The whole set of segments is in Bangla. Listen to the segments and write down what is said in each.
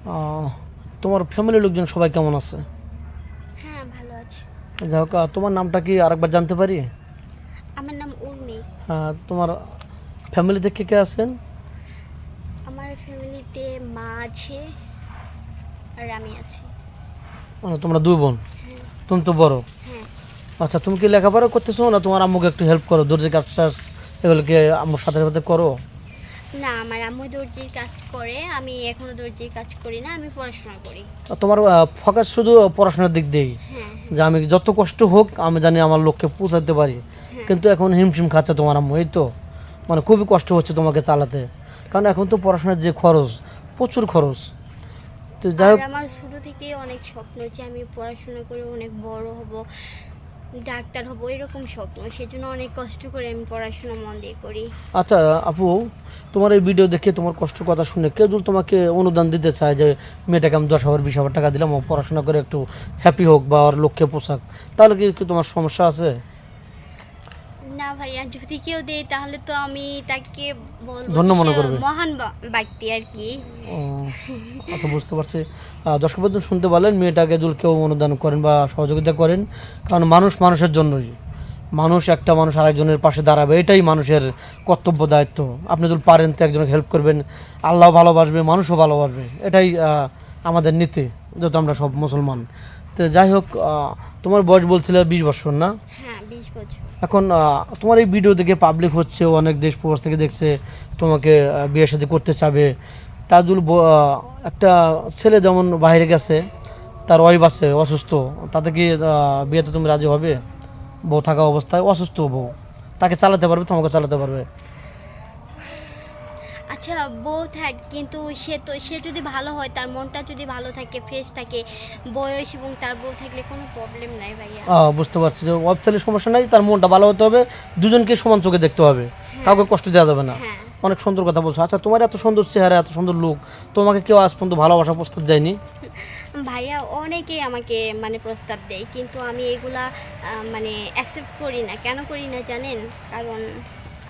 আহ, তোমার ফ্যামিলির লোকজন সবাই কেমন আছে? হ্যাঁ, ভালো আছি। যাই হোক, তোমার নামটা কি আরেকবার জানতে পারি? আমার নাম উর্মি। তোমার ফ্যামিলিতে কে কে আছেন? আমার ফ্যামিলিতে মা আছে আর আমি আছি। তোমরা দুই বোন, হ্যাঁ। তুমি তো বড়। হ্যাঁ। আচ্ছা, তুমি কি লেখাপড়া করতেছো না তোমার আম্মুকে একটু হেল্প করো, দর্জি কাজ টাজ এগুলোকে আম্মুর সাথে সাথে করো? না, আমার আম্মু দর্জির কাজ করে, আমি এখনো দর্জির কাজ করি না, আমি পড়াশোনা করি। তোমার ফোকাস শুধু পড়াশোনার দিক দিয়েই, হ্যাঁ। যে আমি যত কষ্ট হোক আমি জানি আমার লক্ষ্যে পৌঁছাতে পারি। হ্যাঁ। কিন্তু এখন হিমশিম খাচ্ছে তোমার আম্মু, এই তো মানে খুবই কষ্ট হচ্ছে তোমাকে চালাতে, কারণ এখন তো পড়াশোনার যে খরচ, প্রচুর খরচ। তো যাই আর হোক, আমার ছোট থেকেই অনেক স্বপ্ন যে আমি পড়াশোনা করে অনেক বড় হব, ডাক্তার হব, এরকম স্বপ্ন। সেজন্য অনেক কষ্ট করে আমি পড়াশোনা মন দিয়ে করি। আচ্ছা আপু, তোমার এই ভিডিও দেখে তোমার কষ্ট কথা শুনে কেউ যদি তোমাকে অনুদান দিতে চায় যে মেয়েটাকে আমি 10,000 20,000 টাকা দিলাম, ও পড়াশোনা করে একটু হ্যাপি হোক বা ওর লক্ষ্যে পোশাক, তাহলে কি তোমার সমস্যা আছে? না ভাইয়া, যদি কেউ দেয় তাহলে তো আমি তাকে বলবো ধন্য যে মনে সে করবে? মহান ব্যক্তি আর কি। ও, আচ্ছা বুঝতে পারছি। দর্শক বন্ধু শুনতে পারলেন, মেয়েটাকে যদি কেউ অনুদান করেন বা সহযোগিতা করেন, কারণ মানুষ মানুষের জন্যই, একটা মানুষ আরেকজনের পাশে দাঁড়াবে, এটাই মানুষের কর্তব্য দায়িত্ব। আপনি যদি পারেন তো একজনকে হেল্প করবেন, আল্লাহ ভালোবাসবে, মানুষও ভালোবাসবে, এটাই আমাদের নীতি, যত আমরা সব মুসলমান। তো যাই হোক, তোমার বয়স বলছিলে 20 বছর না? হ্যাঁ, 20 বছর। এখন তোমার এই ভিডিও দেখে পাবলিক হচ্ছে, অনেক দেশ প্রবাস থেকে দেখছে, তোমাকে বিয়ের সাথে করতে চাবে। তাজুল একটা ছেলে যেমন বাইরে গেছে, তার ওয়াইফ আছে অসুস্থ, তাতে কি বিয়েতে তুমি রাজি হবে? বউ থাকা অবস্থায় অসুস্থ বউ, তাকে চালাতে পারবে, তোমাকে চালাতে পারবে? আচ্ছা, বউ থাক, কিন্তু সে যদি ভালো হয়, তার মনটা যদি ভালো থাকে, ফ্রেশ থাকে, বয়স এবং তার বউ থাকলে কোনো প্রবলেম নাই ভাইয়া। বুঝতে পারছি যে ওয়াইফ থাকলে সমস্যা নাই, তার মনটা ভালো হতে হবে, দুজনকে সমান চোখে দেখতে হবে, হ্যাঁ। কাউকে কষ্ট দেওয়া যাবে না। হ্যাঁ। অনেক সুন্দর কথা বলছো। আচ্ছা, তোমার এত সুন্দর চেহারা, এত সুন্দর লুক, তোমাকে কেউ আজ পর্যন্ত ভালোবাসা প্রস্তাব দেয়নি? ভাইয়া, অনেকেই আমাকে মানে প্রস্তাব দেয়, কিন্তু আমি এগুলা মানে অ্যাকসেপ্ট করি না। কেন করি না জানেন? কারণ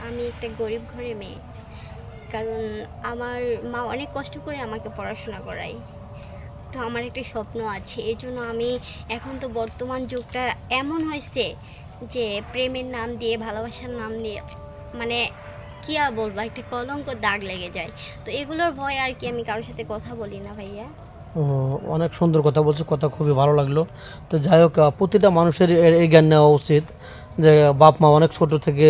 আমি একটা গরিব ঘরের মেয়ে। কারণ আমার মা অনেক কষ্ট করে আমাকে পড়াশোনা করায়। তো আমার একটা স্বপ্ন আছে, এই জন্য আমি, এখন তো বর্তমান যুগটা এমন হয়েছে যে প্রেমের নাম দিয়ে, ভালোবাসার নাম দিয়ে, মানে কি আর বলবো, একটা কলঙ্ক দাগ লেগে যায়। তো এগুলোর ভয় আর কি আমি কারোর সাথে কথা বলি না ভাইয়া। ও, অনেক সুন্দর কথা বলছো, কথা খুবই ভালো লাগলো। তো যাই হোক, প্রতিটা মানুষের এই জ্ঞান নেওয়া উচিত যে বাপ মা অনেক ছোট থেকে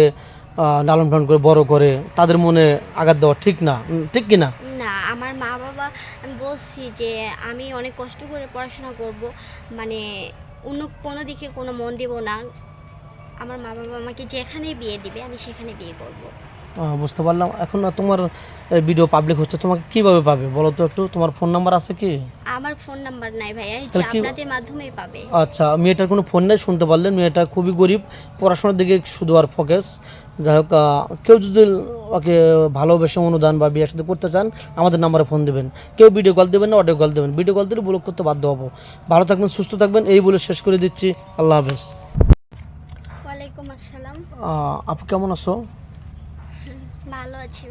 লালন পালন করে বড় করে, তাদের মনে আঘাত দেওয়া ঠিক না, ঠিক কি না? না, আমার মা বাবা, আমি বলছি যে আমি অনেক কষ্ট করে পড়াশোনা করব, মানে অন্য কোনো দিকে কোনো মন দেব না। আমার মা বাবা আমাকে যেখানে বিয়ে দিবে আমি সেখানে বিয়ে করব। বুঝতে পারলাম। এখন তোমার ভিডিও পাবলিক হচ্ছে, তোমাকে কিভাবে পাবে বলো তো একটু? তোমার ফোন নাম্বার আছে কি? আমার ফোন নাম্বার নাই ভাইয়া, এই যে তাহলে কি? আপনাদের মাধ্যমেই পাবে। আচ্ছা, মেয়েটার কোনো ফোন নেই, শুনতে পারলেন, মেয়েটা খুবই গরিব, পড়াশোনার দিকে শুধু আর ফোকাস। যাই হোক, কেউ যদি ওকে ভালোবেসে অনুদান বা বিয়ের সাথে করতে চান, আমাদের নাম্বারে ফোন দেবেন। কেউ ভিডিও কল দেবেন না, অডিও কল দেবেন। ভিডিও কল দিলে ব্লক করতে বাধ্য হবো। ভালো থাকবেন, সুস্থ থাকবেন, এই বলে শেষ করে দিচ্ছি। আল্লাহ হাফেজ। ওয়ালাইকুম আসসালাম। আপু কেমন আছো? ভালো আছি।